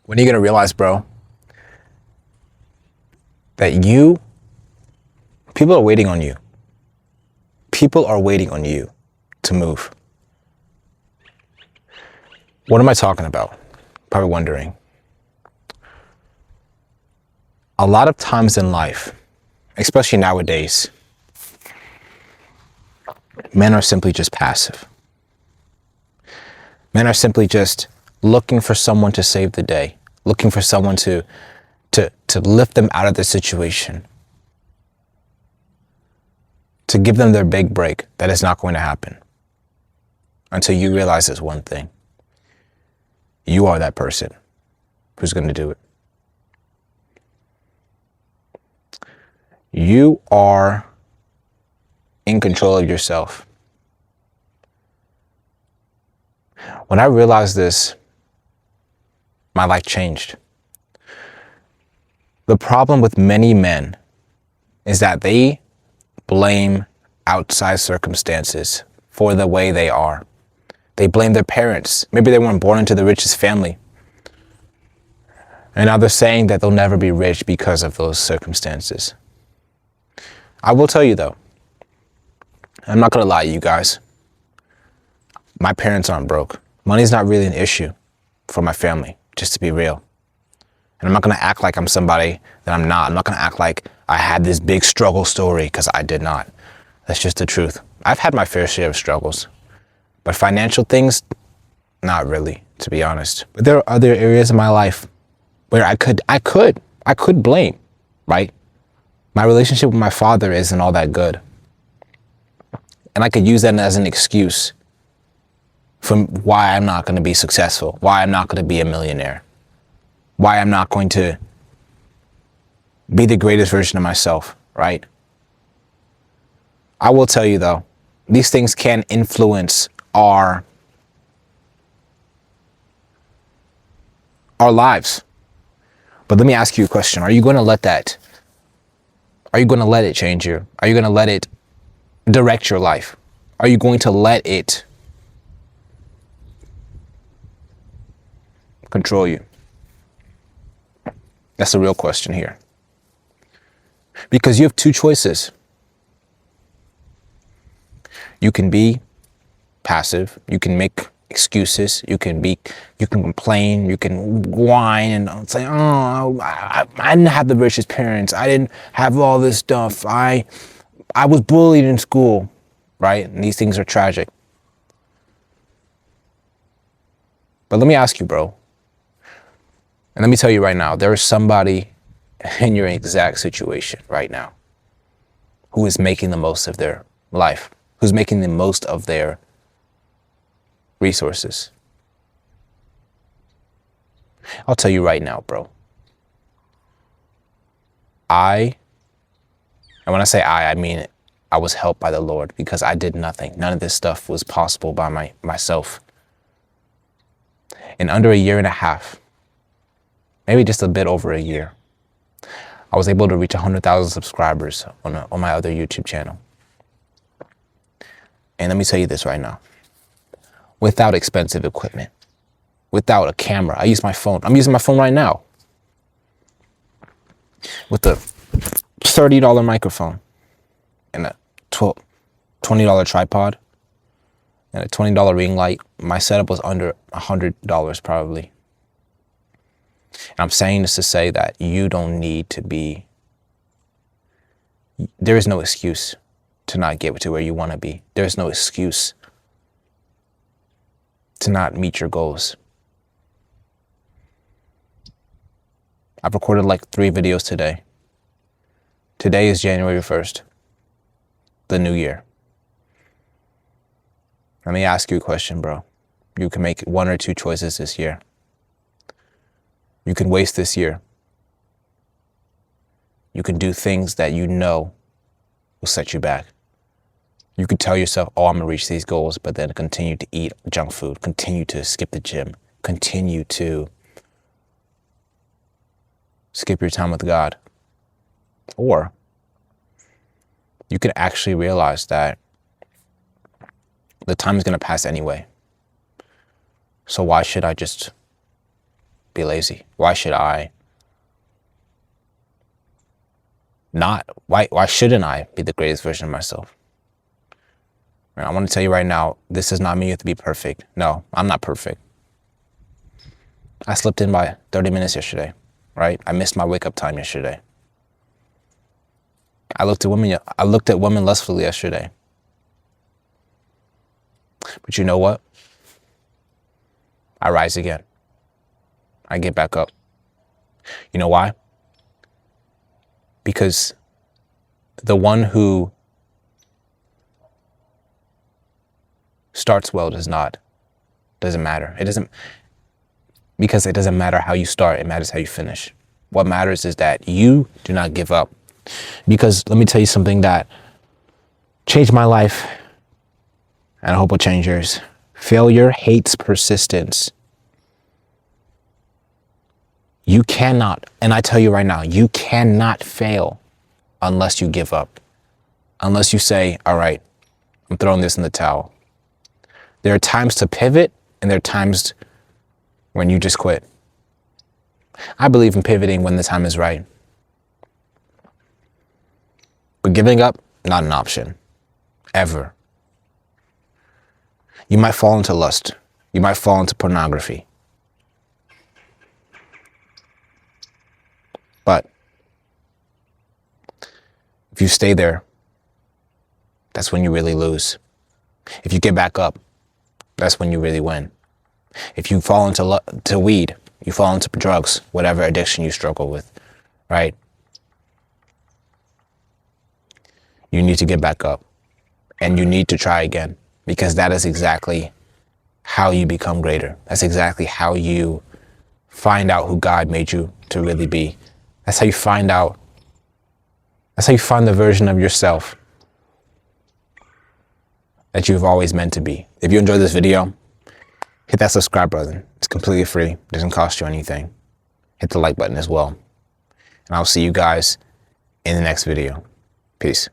When are you gonna realize, bro, that people are waiting on you. People are waiting on you to move. What am I talking about? Probably wondering. A lot of times in life, especially nowadays, men are simply just passive. Men are simply just looking for someone to save the day, looking for someone to lift them out of the situation, to give them their big break. That is not going to happen until you realize this one thing. You are that person who's going to do it. You are in control of yourself. When I realized this, my life changed. The problem with many men is that they blame outside circumstances for the way they are. They blame their parents. Maybe they weren't born into the richest family. And now they're saying that they'll never be rich because of those circumstances. I will tell you though, I'm not going to lie to you guys. My parents aren't broke. Money's not really an issue for my family, just to be real. And I'm not going to act like I'm somebody that I'm not. I'm not going to act like I had this big struggle story, because I did not. That's just the truth. I've had my fair share of struggles, but financial things, not really, to be honest. But there are other areas of my life where I could blame, right? My relationship with my father isn't all that good. And I could use that as an excuse for why I'm not going to be successful, why I'm not going to be a millionaire, why I'm not going to be the greatest version of myself, right? I will tell you though, these things can influence our lives. But let me ask you a question. Are you going to let it change you? Are you going to let it direct your life? Are you going to let it control you? That's the real question here. Because you have two choices. You can be passive. You can make excuses. You can complain. You can whine and say, "Oh, I didn't have the richest parents. I didn't have all this stuff. I was bullied in school," right? And these things are tragic. But let me ask you, bro. And let me tell you right now, there is somebody in your exact situation right now who is making the most of their life, who's making the most of their resources. I'll tell you right now, bro. And when I say I mean I was helped by the Lord, because I did nothing. None of this stuff was possible by myself. In under a year and a half, maybe just a bit over a year, I was able to reach 100,000 subscribers on my other YouTube channel. And let me tell you this right now. Without expensive equipment, without a camera, I use my phone. I'm using my phone right now with a $30 microphone and a $20 tripod and a $20 ring light. My setup was under $100 probably. And I'm saying this to say that you don't need to be, there is no excuse to not get to where you want to be. There's no excuse to not meet your goals. I've recorded like 3 videos today. Today is January 1st, the new year. Let me ask you a question, bro. You can make 1 or 2 choices this year. You can waste this year. You can do things that you know will set you back. You could tell yourself, oh, I'm going to reach these goals, but then continue to eat junk food, continue to skip the gym, continue to skip your time with God. Or you can actually realize that the time is going to pass anyway. So why should I just be lazy? Why should I not? Why shouldn't I be the greatest version of myself? And I want to tell you right now, this does not mean you have to be perfect. No, I'm not perfect. I slept in by 30 minutes yesterday, right? I missed my wake up time yesterday. I looked at women lustfully yesterday. But you know what? I rise again. I get back up. You know why? Because the one who starts well doesn't matter. Because it doesn't matter how you start, it matters how you finish. What matters is that you do not give up. Because let me tell you something that changed my life, and I hope will change yours. Failure hates persistence. You cannot, and I tell you right now, you cannot fail unless you give up. Unless you say, all right, I'm throwing this in the towel. There are times to pivot, and there are times when you just quit. I believe in pivoting when the time is right. But giving up, not an option. Ever. You might fall into lust. You might fall into pornography. But if you stay there, that's when you really lose. If you get back up, that's when you really win. If you fall into weed, you fall into drugs, whatever addiction you struggle with, right? You need to get back up, and you need to try again, because that is exactly how you become greater. That's exactly how you find out who God made you to really be. That's how you find the version of yourself that you've always meant to be. If you enjoyed this video, hit that subscribe button. It's completely free. It doesn't cost you anything. Hit the like button as well. And I'll see you guys in the next video. Peace.